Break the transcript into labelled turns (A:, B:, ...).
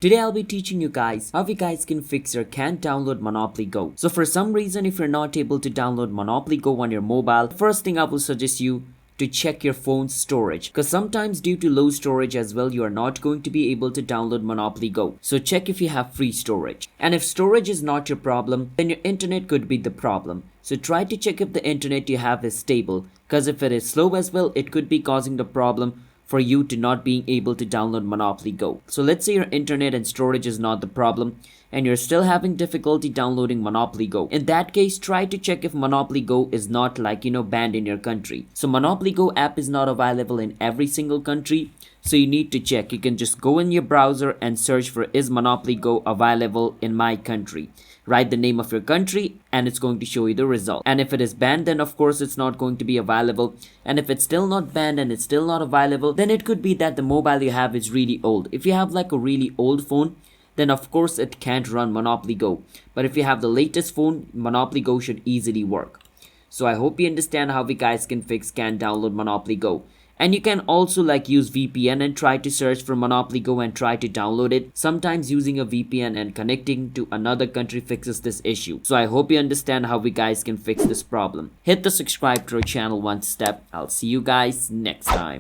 A: Today I'll be teaching you guys how you guys can fix your can't download Monopoly Go. So for some reason, if you're not able to download Monopoly Go on your mobile, the first thing I will suggest you to check your phone's storage, because sometimes due to low storage as well, you are not going to be able to download Monopoly Go. So check if you have free storage. And if storage is not your problem, then your internet could be the problem. So try to check if the internet you have is stable, because if it is slow as well, it could be causing the problem for you to not being able to download Monopoly Go. So let's say your internet and storage is not the problem and you're still having difficulty downloading Monopoly Go. In that case, try to check if Monopoly Go is not banned in your country. So Monopoly Go app is not available in every single country. So you need to check. You can just go in your browser and search for is Monopoly Go available in my country. Write the name of your country and it's going to show you the result. And if it is banned, then of course it's not going to be available. And if it's still not banned and it's still not available, then it could be that the mobile you have is really old. If you have like a really old phone, then of course it can't run Monopoly Go. But if you have the latest phone, Monopoly Go should easily work. So I hope you understand how we guys can fix can't download Monopoly Go. And you can also use VPN and try to search for Monopoly Go and try to download it. Sometimes using a VPN and connecting to another country fixes this issue. So I hope you understand how we guys can fix this problem. Hit the subscribe to our channel one step. I'll see you guys next time.